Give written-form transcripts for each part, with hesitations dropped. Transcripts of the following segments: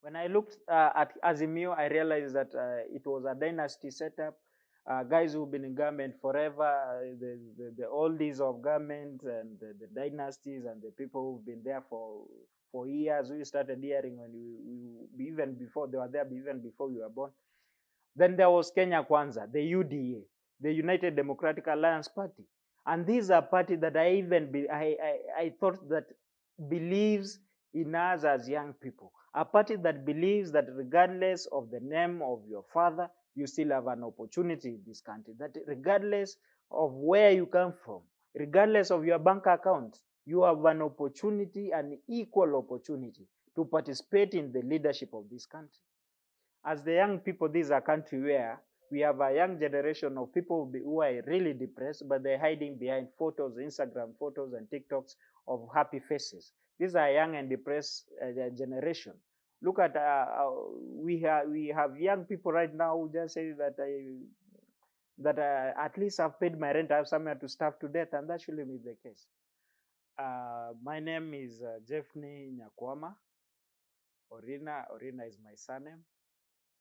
When I looked at Azimio, I realized that it was a dynasty setup. Guys who've been in government forever, the oldies of government and the dynasties and the people who've been there for years. We started hearing when we even before they were there, even before you were born. Then there was Kenya Kwanza, the UDA, the United Democratic Alliance Party. And these are party that I thought that believes in us as young people. A party that believes that regardless of the name of your father, you still have an opportunity in this country. That regardless of where you come from, regardless of your bank account, you have an opportunity, an equal opportunity to participate in the leadership of this country. As the young people, this is a country where we have a young generation of people who are really depressed, but they're hiding behind photos, Instagram photos and TikToks of happy faces. These are young and depressed generation. Look at, we have young people right now who just say that at least I've paid my rent, I have somewhere to starve to death, and that shouldn't be the case. My name is Jephnei Orina. Orina is my surname.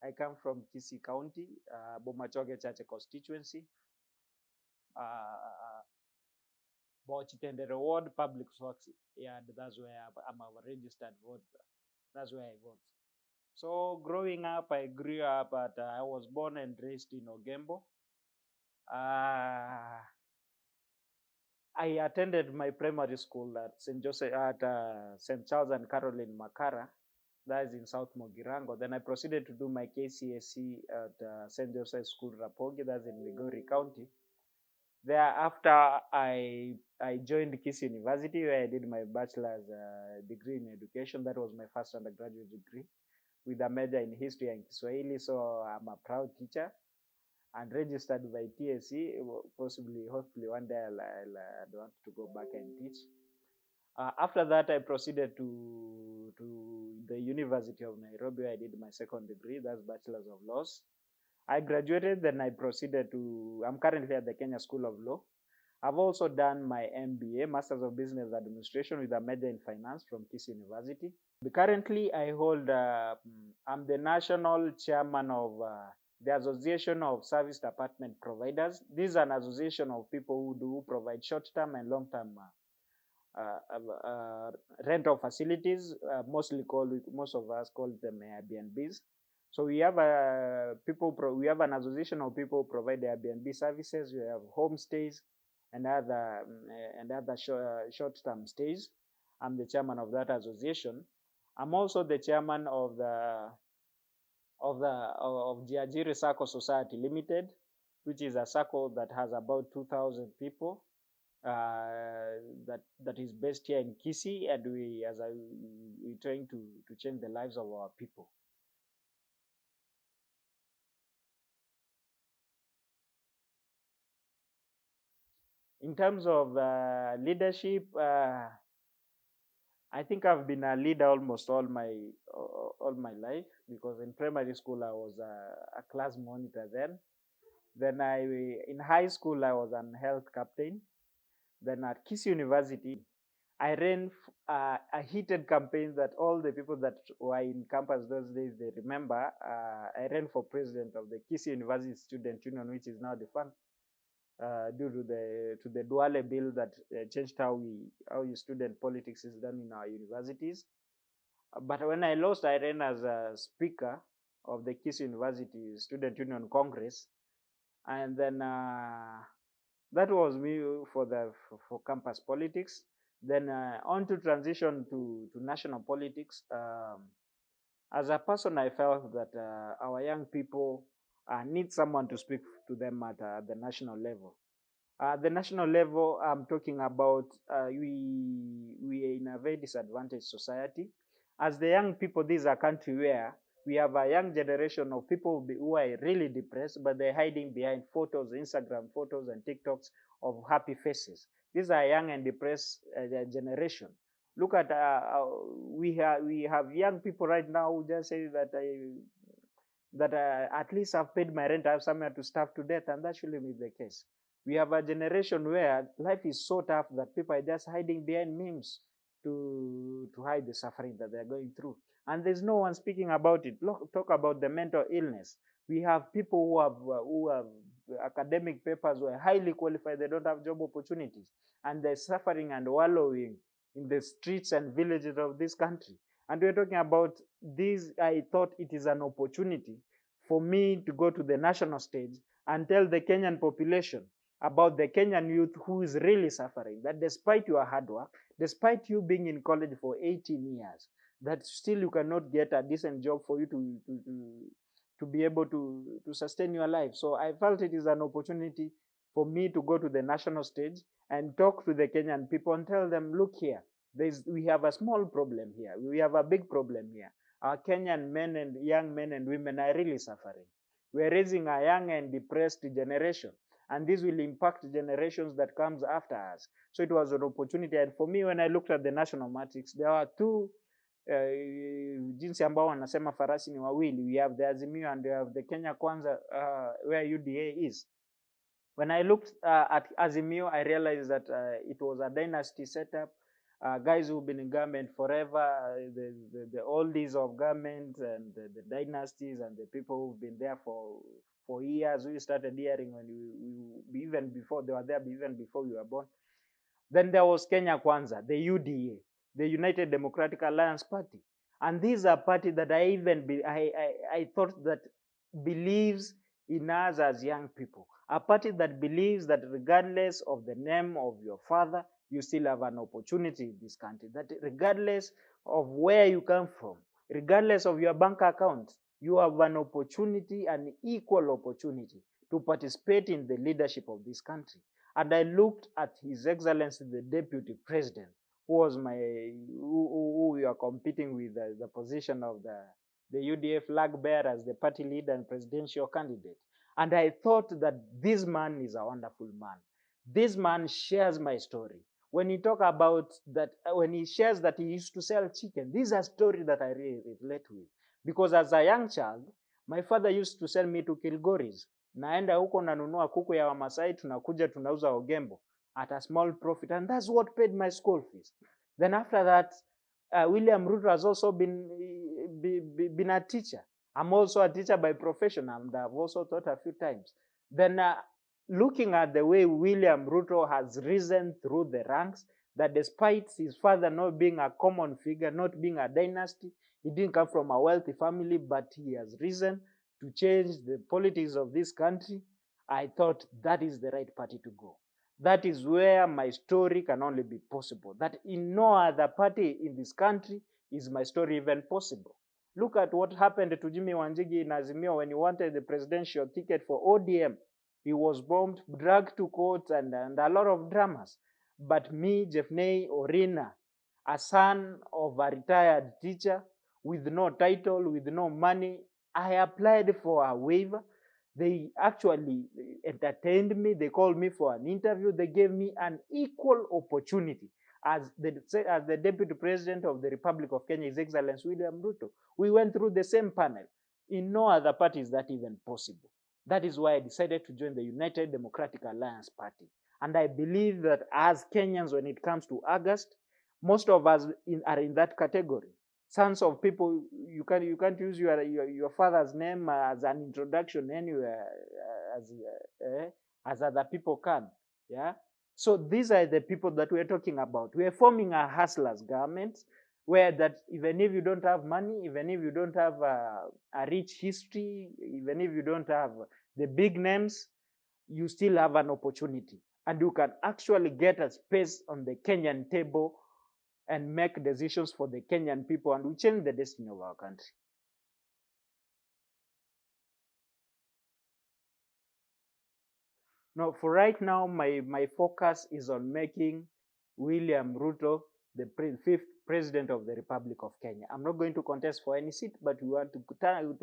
I come from Kisii County, Bomachoge Church constituency, Bochitendere Ward, Public Works. Yeah, that's where I'm a registered voter. That's where I vote. So growing up, I grew up at, I was born and raised in Ogembo. I attended my primary school at St. Charles and Caroline Makara. That is in South Mogirango. Then I proceeded to do my KCSE at St. Joseph's School, Rapogi, that's in Migori County. Thereafter, I joined Kisii University, where I did my bachelor's degree in education. That was my first undergraduate degree, with a major in history and Kiswahili. So I'm a proud teacher and registered by TSC. Possibly, hopefully, one day I'd want to go back and teach. After that, I proceeded to the University of Nairobi, where I did my second degree, that's Bachelor's of Laws. I graduated, then I proceeded I'm currently at the Kenya School of Law. I've also done my MBA, Masters of Business Administration, with a major in finance from Kisii University. Currently, I'm the national chairman of the Association of Service Department Providers. This is an association of people who provide short-term and long-term rental facilities, most of us call them Airbnbs. So we have we have an association of people who provide Airbnb services. We have homestays and other short-term stays. I'm the chairman of that association. I'm also the chairman of Jiajiri Circle Society Limited, which is a circle that has about 2,000 people. That is based here in Kisii, and we're trying to change the lives of our people. In terms of leadership, I think I've been a leader almost all my life, because in primary school I was a class monitor then. Then in high school I was an health captain. Then at Kisii University, I ran a heated campaign that all the people that were in campus those days, they remember. I ran for president of the Kisii University Student Union, which is now defunct, due to the Duale bill that changed how student politics is done in our universities. But when I lost, I ran as a speaker of the Kisii University Student Union Congress, and then that was me for campus politics. Then on to transition to national politics. As a person, I felt that our young people need someone to speak to them at the national level. The national level, I'm talking about, we are in a very disadvantaged society. As the young people, this is a country where we have a young generation of people who are really depressed, but they're hiding behind photos, Instagram photos and TikToks of happy faces. These are young and depressed generation. Look at, we have young people right now who just say that at least I've paid my rent, I have somewhere to starve to death, and that shouldn't be the case. We have a generation where life is so tough that people are just hiding behind memes to hide the suffering that they're going through. and there's no one speaking about it. Talk about the mental illness. We have people who have academic papers who are highly qualified, they don't have job opportunities, and they're suffering and wallowing in the streets and villages of this country. And we're talking about this. I thought it is an opportunity for me to go to the national stage and tell the Kenyan population about the Kenyan youth who is really suffering, that despite your hard work, despite you being in college for 18 years, that still you cannot get a decent job for you to be able to sustain your life. So I felt it is an opportunity for me to go to the national stage and talk to the Kenyan people and tell them, look here, we have a small problem here. We have a big problem here. Our Kenyan men and young men and women are really suffering. We're raising a young and depressed generation, and this will impact generations that comes after us. So it was an opportunity. And for me, when I looked at the national matrix, there are two jinsi ambao wanasema farasi ni wawili. We have the Azimio and we have the Kenya Kwanza, where UDA is. When I looked at Azimio, I realized that it was a dynasty setup. Guys who've been in government forever, the oldies of government and the dynasties and the people who've been there for years. We started hearing when we even before they were there, even before we were born. Then there was Kenya Kwanza, the UDA, the United Democratic Alliance Party. And these are party that I thought that believes in us as young people. A party that believes that regardless of the name of your father, you still have an opportunity in this country. That regardless of where you come from, regardless of your bank account, you have an opportunity, an equal opportunity to participate in the leadership of this country. And I looked at His Excellency, the Deputy President, who was who we are competing with the position of the UDA flag bearer as the party leader and presidential candidate. And I thought that this man is a wonderful man. This man shares my story. When he talk about that, when he shares that he used to sell chicken, this is a story that I really relate with. Because as a young child, my father used to sell me to Kilgoris. Naenda huko nanunua kuku ya Wamasai, tunakuja tunauza Ogembo at a small profit, and that's what paid my school fees. Then after that, William Ruto has also been a teacher. I'm also a teacher by profession, and I've also taught a few times. Then looking at the way William Ruto has risen through the ranks, that despite his father not being a common figure, not being a dynasty, he didn't come from a wealthy family, but he has risen to change the politics of this country. I thought that is the right party to go. That is where my story can only be possible. That in no other party in this country is my story even possible. Look at what happened to Jimmy Wanjigi in Azimio when he wanted the presidential ticket for ODM. He was bombed, dragged to court, and a lot of dramas. But me, Jephnei Orina, a son of a retired teacher with no title, with no money, I applied for a waiver. They actually entertained me. They called me for an interview. They gave me an equal opportunity as the Deputy President of the Republic of Kenya, His Excellency William Ruto. We went through the same panel. In no other party is that even possible. That is why I decided to join the United Democratic Alliance Party. And I believe that as Kenyans, when it comes to August, most of us are in that category. Sons of people, you can't use your father's name as an introduction anywhere as other people can. Yeah. So these are the people that we're talking about. We're forming a hustlers government where that even if you don't have money, even if you don't have a rich history, even if you don't have the big names, you still have an opportunity. And you can actually get a space on the Kenyan table and make decisions for the Kenyan people, and we change the destiny of our country. Now, for right now, my focus is on making William Ruto the fifth president of the Republic of Kenya. I'm not going to contest for any seat, but we want to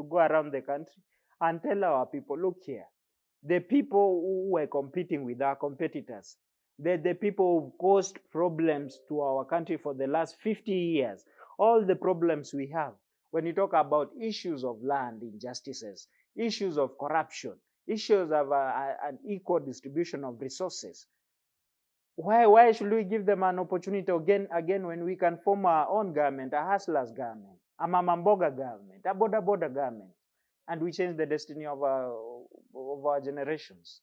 go around the country and tell our people, look here, the people who were competing with our competitors, the people who've caused problems to our country for the last 50 years, all the problems we have, when you talk about issues of land injustices, issues of corruption, issues of an equal distribution of resources, why should we give them an opportunity again when we can form our own government, a hustlers government? a Mama Mboga government, a Boda Boda government, and we change the destiny of our generations.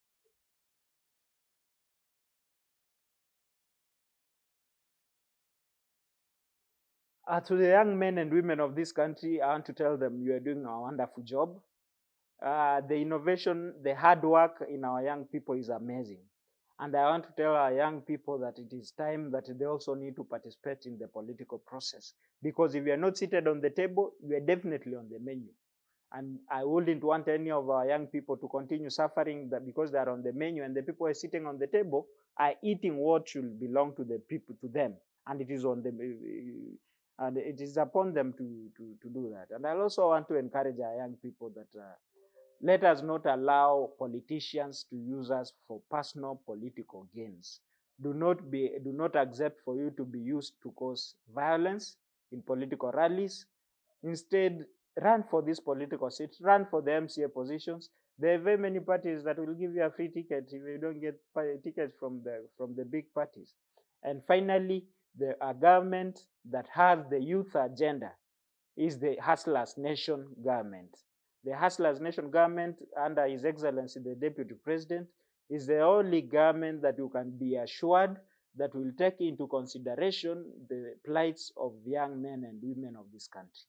To the young men and women of this country, I want to tell them you are doing a wonderful job. The innovation, the hard work in our young people is amazing. And I want to tell our young people that it is time that they also need to participate in the political process. Because if you are not seated on the table, you are definitely on the menu. And I wouldn't want any of our young people to continue suffering that because they are on the menu and the people who are sitting on the table are eating what should belong to the people, to them. And it is on them, and it is upon them to do that. And I also want to encourage our young people that let us not allow politicians to use us for personal political gains. Do not accept for you to be used to cause violence in political rallies. Instead, run for these political seats, run for the MCA positions. There are very many parties that will give you a free ticket if you don't get tickets from the big parties. And finally, a government that has the youth agenda is the Hustlers Nation government. The Hustlers Nation government, under His Excellency the Deputy President, is the only government that you can be assured that will take into consideration the plights of young men and women of this country.